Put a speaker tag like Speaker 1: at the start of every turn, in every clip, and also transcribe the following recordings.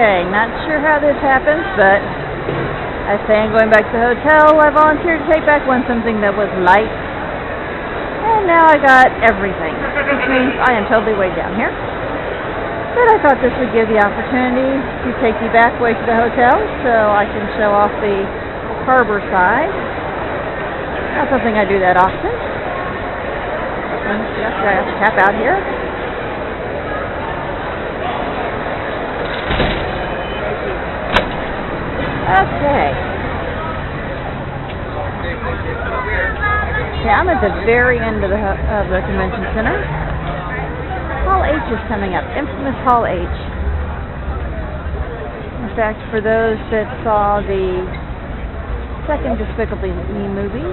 Speaker 1: Okay, not sure how this happens, but I say I'm going back to the hotel I volunteered to take back when something that was light. And now I got everything, which means I am totally way down here. But I thought this would give the opportunity to take you back way to the hotel so I can show off the harbor side. Not something I do that often. Yes, I have to tap out here. Okay. Yeah, I'm at the very end of the convention center. Hall H is coming up. Infamous Hall H. In fact, for those that saw the second Despicable Me movie,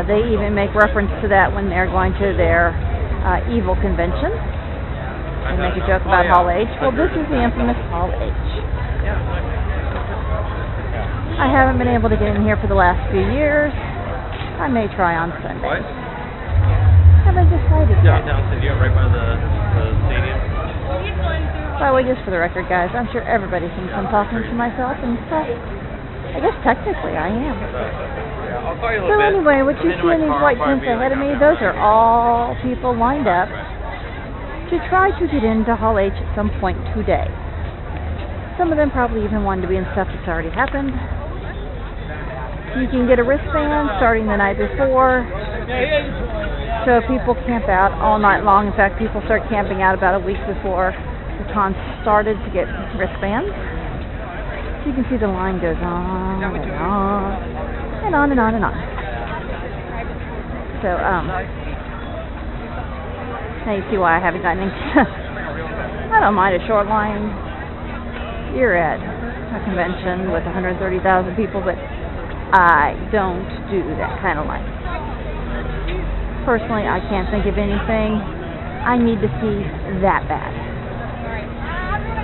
Speaker 1: they even make reference to that when they're going to their evil convention. They make a joke about Hall H. Well, this is the infamous Hall H. I haven't been able to get in here for the last few years. I may try on Sunday.
Speaker 2: What?
Speaker 1: Haven't decided yet.
Speaker 2: Downtown City, right by the stadium.
Speaker 1: By the way, just for the record, guys, I'm sure everybody thinks I'm talking to myself, and I guess technically I am.
Speaker 2: Yeah, I'll call you a
Speaker 1: So
Speaker 2: little bit.
Speaker 1: anyway, what you see in these white tents ahead of me, those are all people lined up to try to get into Hall H at some point today. Some of them probably even wanted to be in stuff that's already happened. You can get a wristband starting the night before, so people camp out all night long. In fact, people start camping out about a week before the con started to get wristbands. So you can see the line goes on and on and on and on and on. So, now you see why I haven't gotten into I don't mind a short line. You're at a convention with 130,000 people, but I don't do that kind of line. Personally, I can't think of anything I need to see that bad.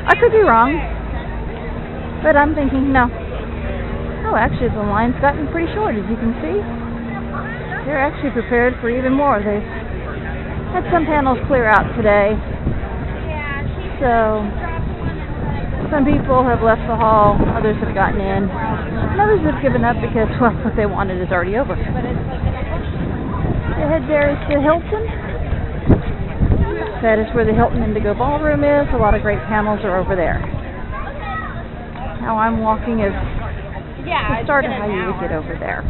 Speaker 1: I could be wrong, but I'm thinking, no. Oh, actually, the line's gotten pretty short, as you can see. They're actually prepared for even more. They've had some panels clear out today, so some people have left the hall, others have gotten in, and others have given up because, well, what they wanted is already over. The head there is the Hilton. That is where the Hilton Indigo Ballroom is. A lot of great panels are over there. Now I'm walking as the start of how you would get over there.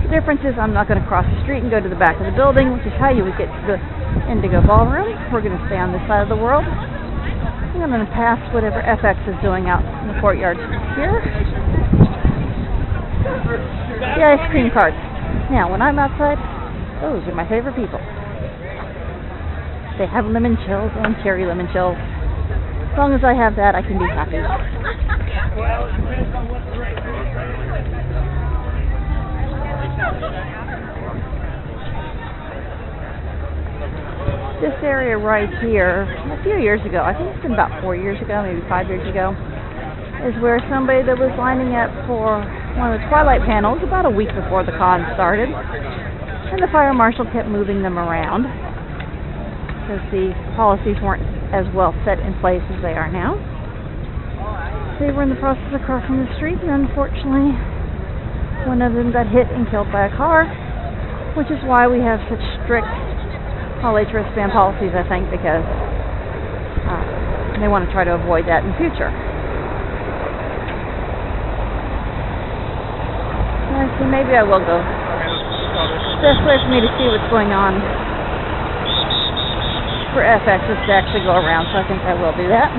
Speaker 1: The difference is I'm not going to cross the street and go to the back of the building, which is how you would get to the Indigo Ballroom. We're going to stay on this side of the world. I'm going to pass whatever FX is doing out in the courtyard here. The ice cream carts. Now, when I'm outside, those are my favorite people. They have lemon chills and cherry lemon chills. As long as I have that, I can be happy. This area right here, a few years ago, I think it's been about 4 years ago, maybe 5 years ago, is where somebody that was lining up for one of the Twilight panels about a week before the con started, and the fire marshal kept moving them around because the policies weren't as well set in place as they are now. They were in the process of crossing the street, and unfortunately one of them got hit and killed by a car, which is why we have such strict Hall H wristband policies, I think, because they want to try to avoid that in the future. So maybe I will go. Best way for me to see what's going on for FX is to actually go around, so I think I will do that.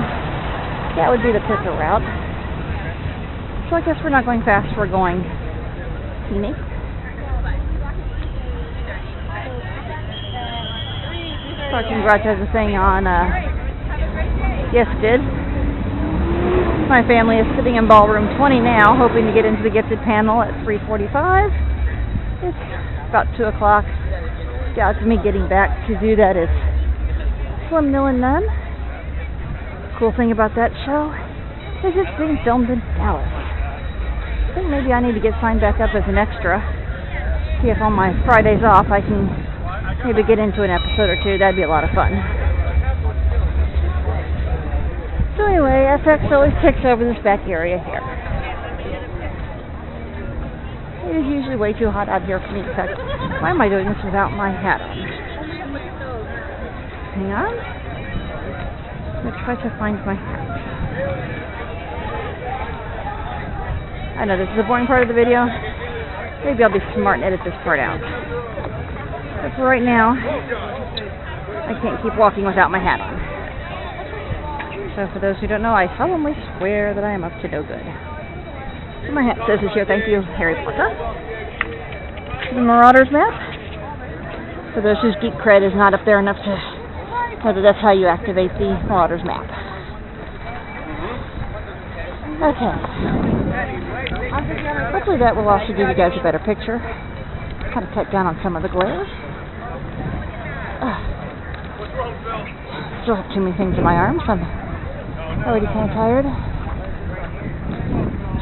Speaker 1: That would be the quicker route. So I guess we're not going fast, we're going scenic. Parking garage has a thing on gifted. My family is sitting in ballroom 20 now, hoping to get into the gifted panel at 3:45. It's about 2 o'clock. The odds of me getting back to do that is slim, nil, and none. The cool thing about that show is it's being filmed in Dallas. I think maybe I need to get signed back up as an extra. See if on my Fridays off I can maybe get into an episode or two. That'd be a lot of fun. So anyway, FX always takes over this back area here. It is usually way too hot out here for me. In fact, why am I doing this without my hat on? Hang on. Let's try to find my hat. I know this is a boring part of the video. Maybe I'll be smart and edit this part out. But for right now, I can't keep walking without my hat on. So for those who don't know, I solemnly swear that I am up to no good. So my hat says this year, thank you, Harry Potter. The Marauders map. For those whose geek cred is not up there enough to know that that's how you activate the Marauders map. Okay. Hopefully that will also give you guys a better picture. Kind of cut down on some of the glare. Still have too many things in my arms. I'm already kind of tired.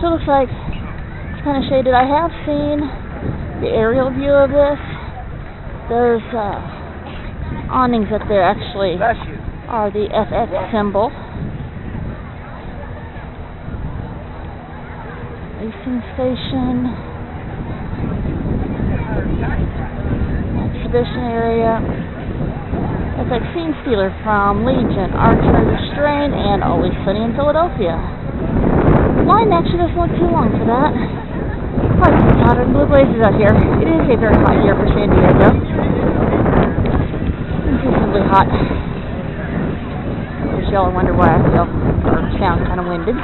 Speaker 1: So it looks like it's kind of shaded. I have seen the aerial view of this. Those awnings up there actually are the FX symbol. Racing station. Exhibition area. FX Scene Stealer from Legion, Archer Restrained, and Always Sunny in Philadelphia. Line actually doesn't look too long for that. Oh, it's hotter than blue blazes out here. It is a very hot year for San Diego. Consistently hot. I guess y'all wonder why I feel or sound kind of winded.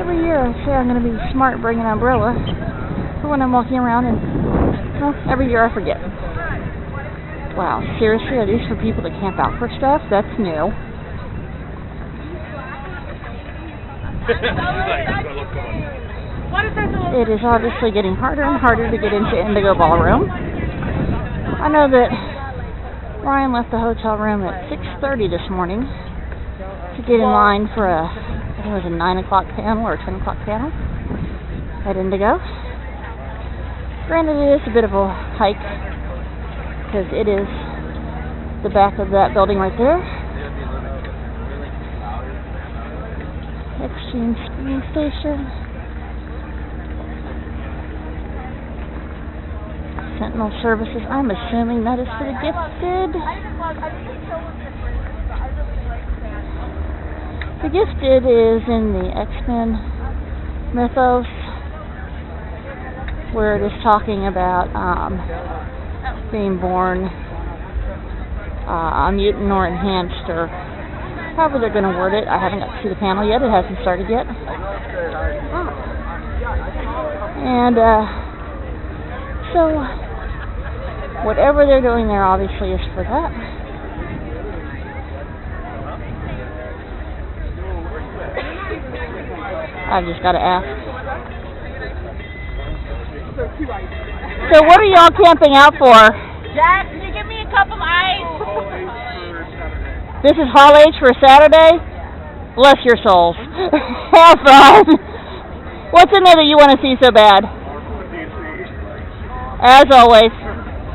Speaker 1: Every year I say I'm going to be smart and bring an umbrella for when I'm walking around, and well, every year I forget. Wow, seriously, are these for people that camp out for stuff? That's new. It is obviously getting harder and harder to get into Indigo Ballroom. I know that Ryan left the hotel room at 6:30 this morning to get in line for I think it was a 9 o'clock panel or a 10 o'clock panel at Indigo. Granted, it is a bit of a hike because it is the back of that building right there. Exchange Screen Station. Sentinel Services. I'm assuming that is for the Gifted. The Gifted is in the X-Men mythos, where it is talking about being born a mutant or enhanced, or however they're going to word it. I haven't got to see the panel yet. It hasn't started yet. And so whatever they're doing there obviously is for that. I've just got to ask. So what are y'all camping out for?
Speaker 3: Jack, can you give me a cup of ice?
Speaker 1: This is Hall H for Saturday? Bless your souls. Have fun. What's in there that you want to see so bad? As always.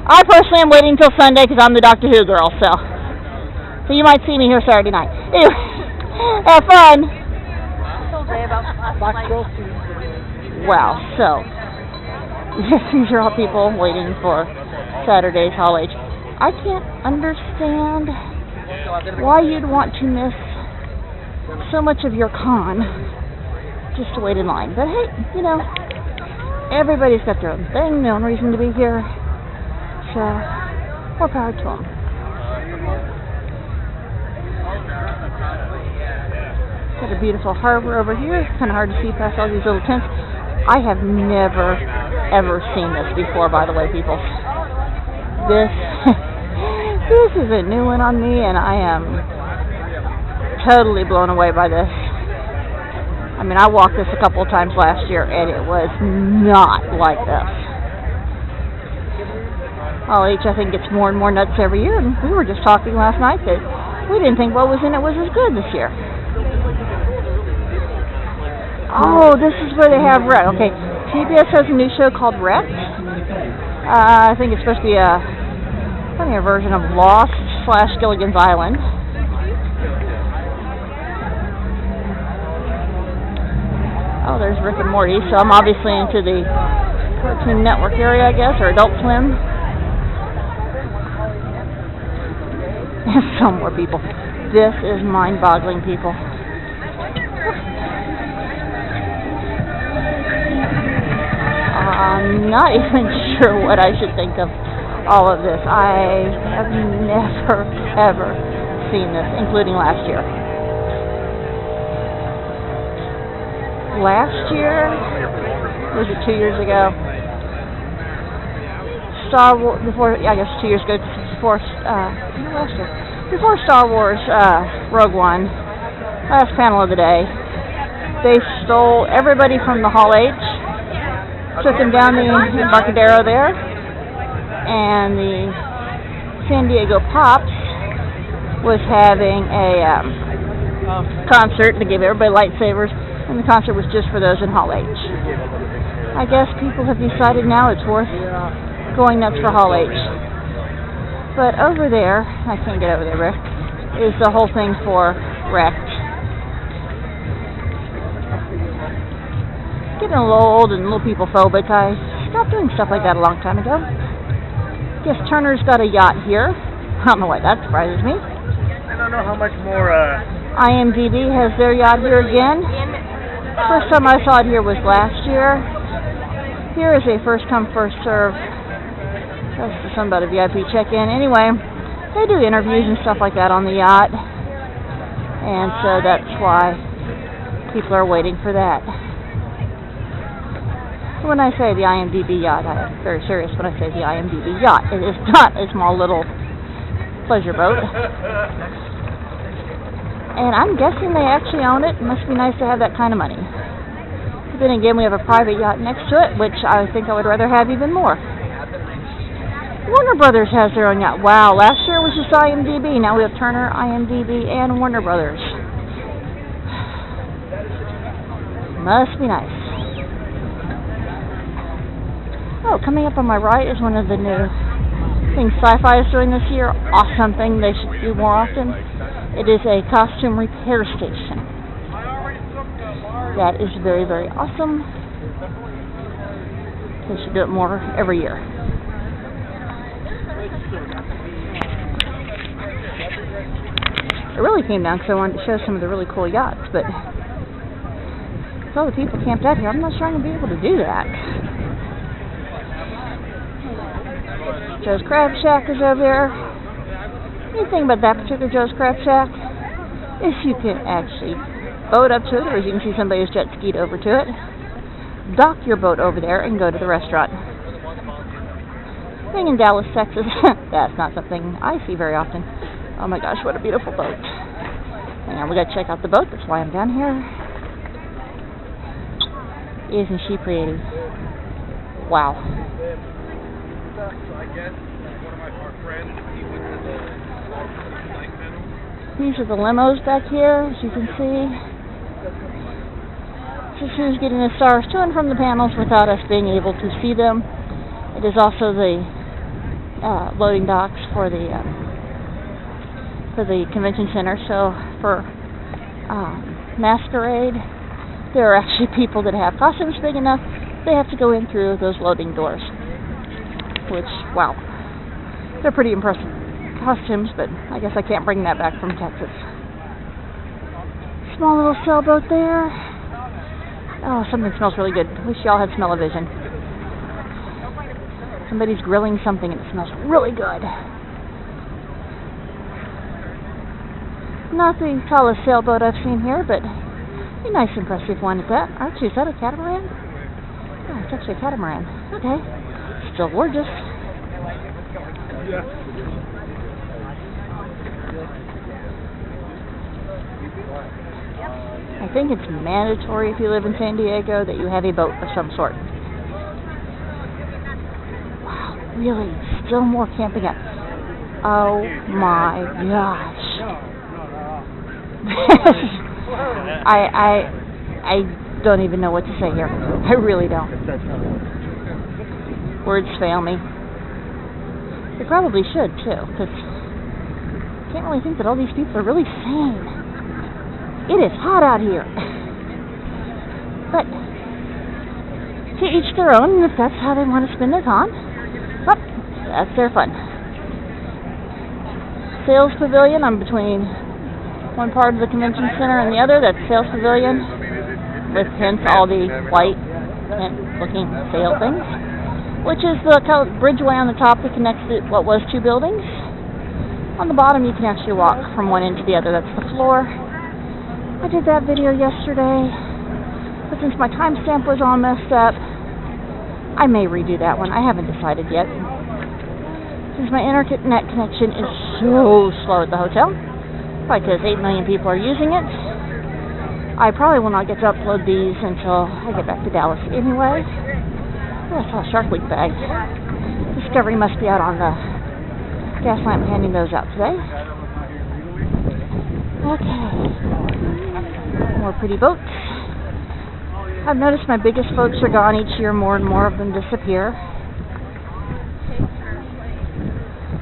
Speaker 1: I personally am waiting until Sunday because I'm the Doctor Who girl, so you might see me here Saturday night. Anyway, have fun. Wow, so these are all people waiting for Saturday's Hall H. I can't understand why you'd want to miss so much of your con just to wait in line. But hey, you know, everybody's got their own thing, their own reason to be here. So, more power to them. Got a beautiful harbor over here. It's kind of hard to see past all these little tents. I have never, ever seen this before, by the way, people. This is a new one on me, and I am totally blown away by this. I mean, I walked this a couple of times last year, and it was not like this. Hall H, I think, gets more and more nuts every year, and we were just talking last night that we didn't think what was in it was as good this year. Oh, this is where they have Wrecked. Okay, PBS has a new show called Wrecked. I think it's supposed to be a funnier version of Lost / Gilligan's Island. Oh, there's Rick and Morty, so I'm obviously into the Cartoon Network area, I guess, or Adult Swim. Some more people. This is mind-boggling, people. I'm not even sure what I should think of all of this. I have never, ever seen this, including last year. Last year, was it 2 years ago? Star Wars, before, yeah, I guess 2 years ago, before Star Wars Rogue One, last panel of the day, they stole everybody from the Hall H, took them down the Embarcadero there, and the San Diego Pops was having a concert. They gave everybody lightsabers, and the concert was just for those in Hall H. I guess people have decided now it's worth going nuts for Hall H. But over there, I can't get over there, Rick, is the whole thing for Wrecked. Getting a little old and little people phobic. I stopped doing stuff like that a long time ago. Guess Turner's got a yacht here. I don't know why that surprises me.
Speaker 2: I don't know how much more,
Speaker 1: IMDb has their yacht here again. First time I saw it here was last year. Here is a first come, first serve. That's something about a VIP check-in. Anyway, they do interviews and stuff like that on the yacht. And so that's why people are waiting for that. When I say the IMDb yacht, I am very serious when I say the IMDb yacht. It is not a small little pleasure boat. And I'm guessing they actually own it. It must be nice to have that kind of money. But then again, we have a private yacht next to it, which I think I would rather have even more. Warner Brothers has their own yacht. Wow, last year was just IMDb. Now we have Turner, IMDb, and Warner Brothers. Must be nice. Oh, coming up on my right is one of the new things Sci-Fi is doing this year. Awesome thing they should do more often. It is a costume repair station. That is very, very awesome. They should do it more every year. I really came down because I wanted to show some of the really cool yachts, but with all the people camped out here, I'm not sure I'm going to be able to do that. Joe's Crab Shack is over there. The thing about that particular Joe's Crab Shack is you can actually boat up to it, or as you can see somebody has jet skied over to it, dock your boat over there, and go to the restaurant. Being in Dallas, Texas, that's not something I see very often. Oh my gosh, what a beautiful boat. Hang on, we gotta check out the boat, that's why I'm down here. Isn't she pretty? Wow. These are the limos back here, as you can see. Just who's getting the stars to and from the panels without us being able to see them. It is also the loading docks for the convention center. So for Masquerade, there are actually people that have costumes big enough they have to go in through those loading doors. Which, wow, they're pretty impressive costumes, but I guess I can't bring that back from Texas. Small little sailboat there. Oh, something smells really good. Wish y'all had smell-o-vision. Somebody's grilling something and it smells really good. Not the tallest sailboat I've seen here, but a nice, impressive one at that. Actually, is that a catamaran? Oh, it's actually a catamaran. Okay. Still gorgeous. I think it's mandatory if you live in San Diego that you have a boat of some sort. Wow, really? Still more camping out. Oh my gosh. I don't even know what to say here. I really don't. Words fail me. They probably should, too, because I can't really think that all these people are really sane. It is hot out here. But to each their own, if that's how they want to spend their time, well, that's their fun. Sales Pavilion, I'm between one part of the convention center and the other. That's Sales Pavilion, with hence all the white looking sale things, which is the bridgeway on the top that connects what was two buildings. On the bottom you can actually walk from one end to the other. That's the floor. I did that video yesterday, but since my timestamp was all messed up, I may redo that one. I haven't decided yet. Since my internet connection is so slow at the hotel, because 8 million people are using it, I probably will not get to upload these until I get back to Dallas anyway. Oh, I saw a Shark Week bag. Discovery must be out on the gas lamp handing those out today. Okay. More pretty boats. I've noticed my biggest boats are gone each year. More and more of them disappear.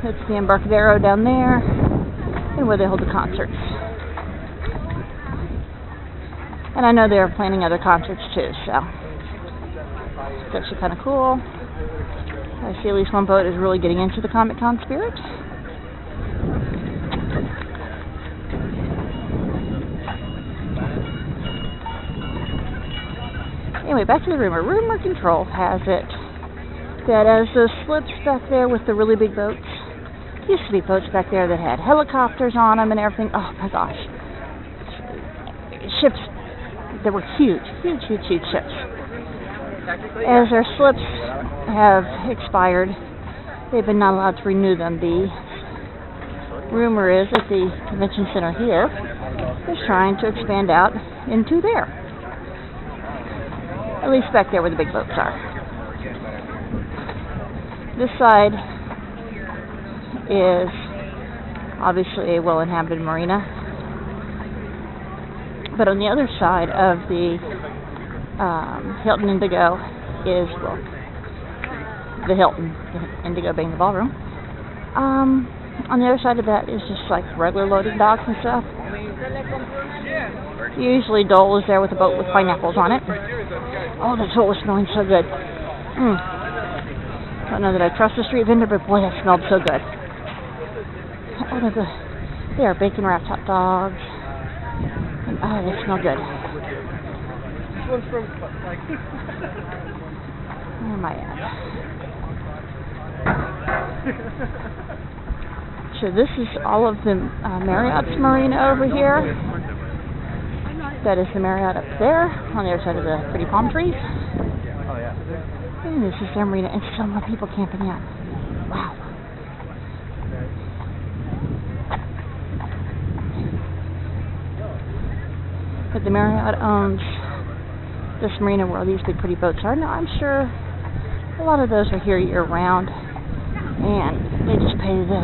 Speaker 1: It's the Embarcadero down there, and where they hold the concerts. And I know they're planning other concerts too, so it's actually kind of cool. I see at least one boat is really getting into the Comic-Con spirit. Anyway, back to the rumor. Rumor control has it that as those slips back there with the really big boats, used to be boats back there that had helicopters on them and everything. Oh my gosh. Ships. There were huge ships. As their slips have expired, they've been not allowed to renew them. The rumor is that the convention center here is trying to expand out into there. At least back there where the big boats are. This side is obviously a well-inhabited marina. But on the other side of the Hilton Indigo is, well, the Hilton Indigo being the ballroom. On the other side of that is just like regular loading docks and stuff. Usually Dole is there with a boat with pineapples on it. Oh, the tool was smelling so good. Don't know that I trust the street vendor, but boy, that smelled so good. Oh, they are bacon wrapped hot dogs. Oh, they smell good. Where am I at? So this is all of the Marriott's marina over here. That is the Marriott up there, on the other side of the pretty palm trees. And this is their marina, and so many people camping out. Wow. But the Marriott owns this marina where all these big pretty boats are. Now, I'm sure a lot of those are here year-round, and they just pay the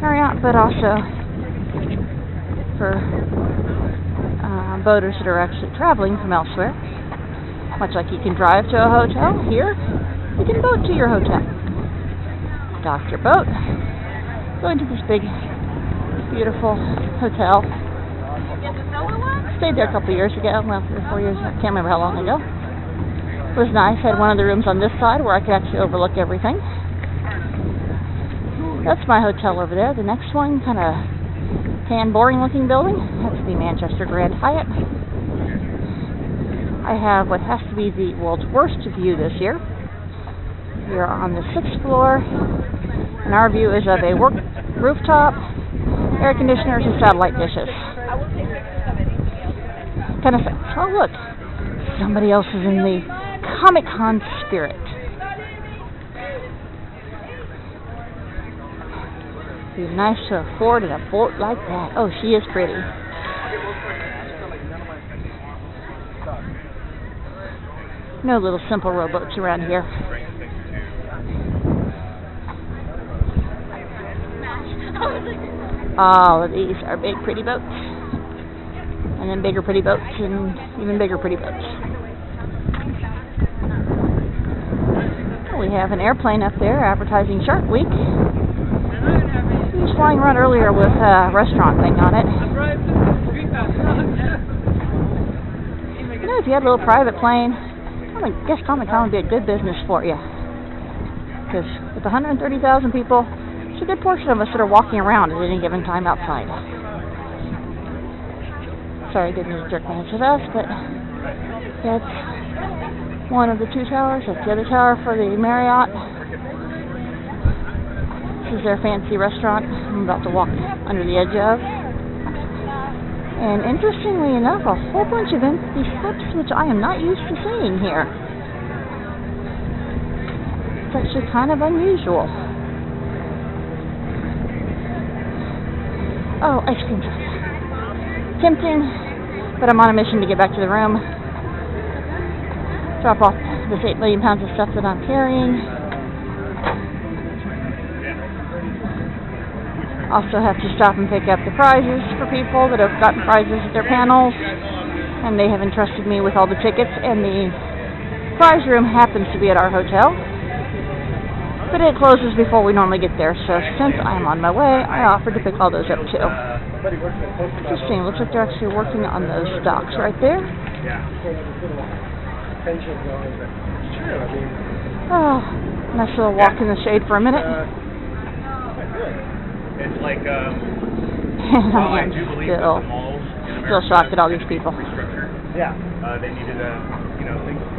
Speaker 1: Marriott, but also for boaters that are actually traveling from elsewhere. Much like you can drive to a hotel, here you can boat to your hotel. Dock your boat, go into this big, beautiful hotel. Stayed there a couple years ago, well, 3 or 4 years ago, I can't remember how long ago. It was nice. Had one of the rooms on this side where I could actually overlook everything. That's my hotel over there. The next one, kind of tan, boring-looking building, that's the Manchester Grand Hyatt. I have what has to be the world's worst view this year. We are on the 6th floor, and our view is of a rooftop, air conditioners, and satellite dishes. Kind of, oh look, somebody else is in the Comic-Con spirit. It'd be nice to afford a boat like that. Oh, she is pretty. No little simple rowboats around here. All of these are big, pretty boats. And then bigger, pretty boats, and even bigger, pretty boats. We have an airplane up there advertising Shark Week. He was flying around earlier with a restaurant thing on it. You know, if you had a little private plane, I guess Comic-Con would be a good business for you. Because with 130,000 people, it's a good portion of us that are walking around at any given time outside. Sorry, I didn't mean to jerk my head to us, but that's one of the two towers. That's the other tower for the Marriott. This is their fancy restaurant I'm about to walk under the edge of. And interestingly enough, a whole bunch of empty steps, which I am not used to seeing here. It's actually kind of unusual. Oh, ice cream truck. Tempting, but I'm on a mission to get back to the room. Drop off this 8 million pounds of stuff that I'm carrying. Also have to stop and pick up the prizes for people that have gotten prizes at their panels. And they have entrusted me with all the tickets, and the prize room happens to be at our hotel. But it closes before we normally get there, so since I'm on my way, I offered to pick all those up too. Interesting, looks like they're actually working on those docks right there. Oh, nice little walk in the shade for a minute.
Speaker 2: It's like,
Speaker 1: and I am still shocked at all these people.
Speaker 2: Yeah. They needed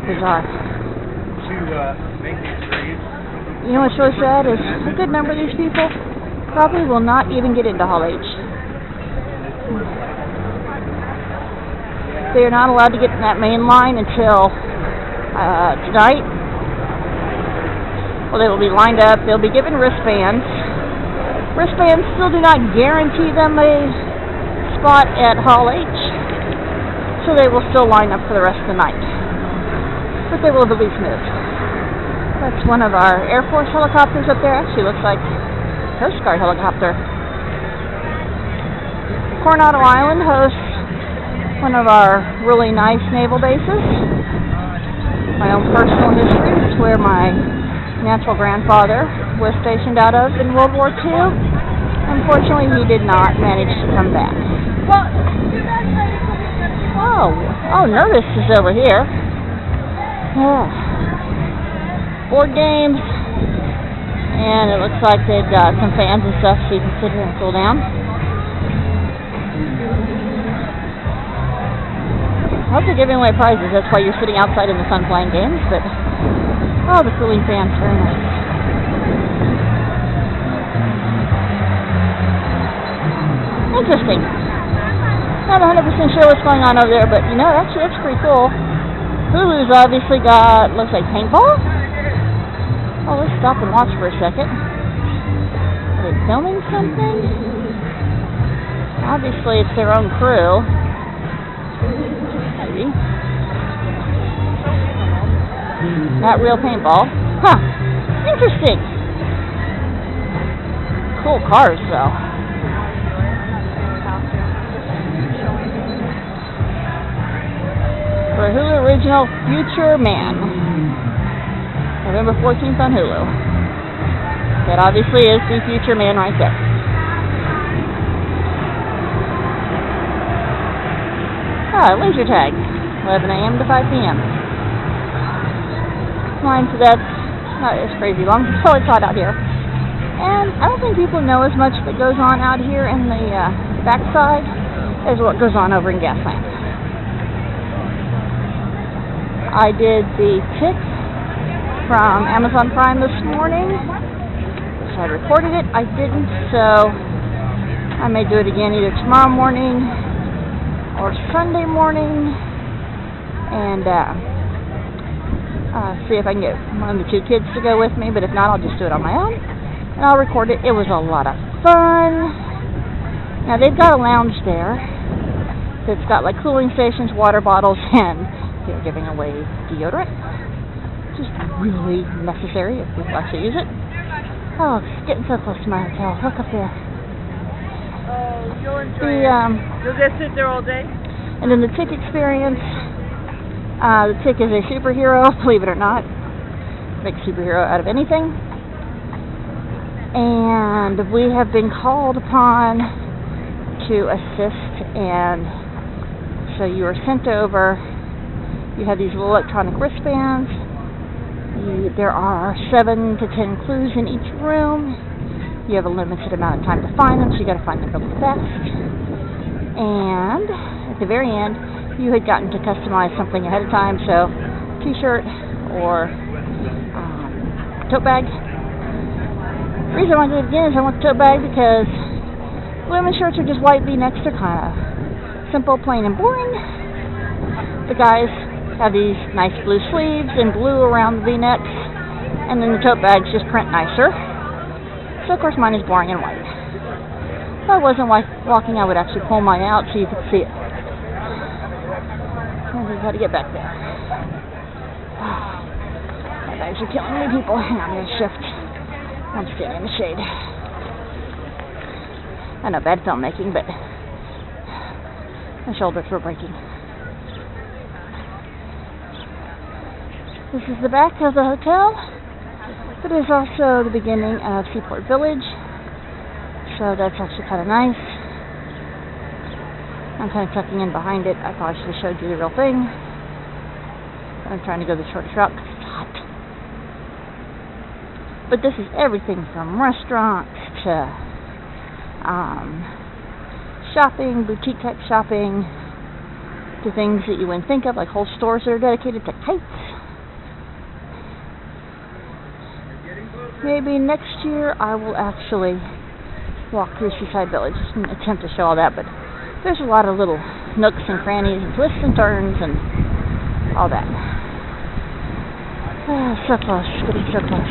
Speaker 1: bizarre.
Speaker 2: To make these grades.
Speaker 1: You know what's really sad is a good number of these people probably will not even get into Hall H. They are not allowed to get in that main line until tonight. Well, they will be lined up. They'll be given wristbands. Wristbands still do not guarantee them a spot at Hall H, so they will still line up for the rest of the night. But they will at least move. That's one of our Air Force helicopters up there. Actually looks like a Coast Guard helicopter. Coronado Island hosts one of our really nice naval bases. My own personal history is where my natural grandfather was stationed out of in World War II. Unfortunately, he did not manage to come back. Oh, Nervous is over here. Oh. Board games, and it looks like they've got some fans and stuff so you can sit here and cool down. I hope they're giving away prizes. That's why you're sitting outside in the sun playing games, but oh, the cooling fans, very nice. Interesting. Not 100% sure what's going on over there, but you know, actually that's pretty cool. Hulu's obviously got, looks like paintball? Oh, let's stop and watch for a second. Are they filming something? Obviously it's their own crew. Maybe. Not real paintball. Huh. Interesting. Cool cars, though. For a Hulu original, Future Man. November 14th on Hulu. That obviously is the Future Man right there. Laser tag. 11 a.m. to 5 p.m. Line, so that's not as crazy long. It's totally hot out here. And I don't think people know as much that goes on out here in the backside as what goes on over in Gaslamp. I did the tick from Amazon Prime this morning. So I recorded it. I didn't, so I may do it again either tomorrow morning or Sunday morning, and see if I can get one of the two kids to go with me, but if not, I'll just do it on my own, and I'll record it. It was a lot of fun. Now, they've got a lounge there that's got like cooling stations, water bottles, and they're giving away deodorant, which is really necessary if people actually use it. Oh, it's getting so close to my hotel. Look up there.
Speaker 3: Oh, you'll enjoy it. You'll just sit there all day?
Speaker 1: And then the Tick experience. The Tick is a superhero, believe it or not. Make a superhero out of anything. And we have been called upon to assist, and so you are sent over. You have these little electronic wristbands. There are 7 to 10 clues in each room. You have a limited amount of time to find them, so you got to find them really fast. And at the very end, you had gotten to customize something ahead of time, so t-shirt or tote bag. The reason I did it again is I want the tote bag because women's shirts are just white V-necks. They're kind of simple, plain, and boring. The guys have these nice blue sleeves and blue around the V-necks, and then the tote bags just print nicer. So of course mine is boring and white. If I wasn't walking, I would actually pull mine out so you could see it. And we've got to get back there. My bags are killing me, people. Hang on, I'm going to shift. I'm standing in the shade. I know, bad filmmaking, but my shoulders were breaking. This is the back of the hotel. It is also the beginning of Seaport Village, so that's actually kind of nice. I'm kind of tucking in behind it. I probably should have showed you the real thing. I'm trying to go the shortest route because it's hot. But this is everything from restaurants to shopping, boutique type shopping, to things that you wouldn't think of, like whole stores that are dedicated to kites. Maybe next year I will actually walk through Seaside Village and attempt to show all that, but there's a lot of little nooks and crannies and twists and turns and all that. So close, getting so close.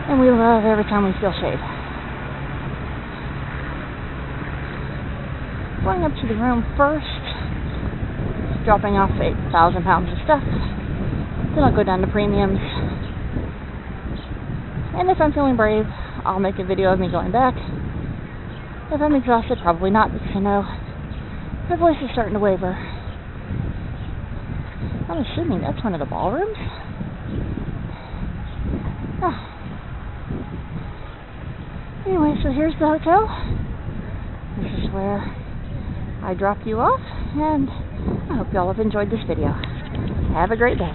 Speaker 1: And we love every time we feel shade. Going up to the room first, dropping off 8,000 pounds of stuff. Then I'll go down to premiums. And if I'm feeling brave, I'll make a video of me going back. If I'm exhausted, probably not, because I know my voice is starting to waver. I'm assuming that's one of the ballrooms. Anyway, so here's the hotel. This is where I drop you off, and I hope you all have enjoyed this video. Have a great day.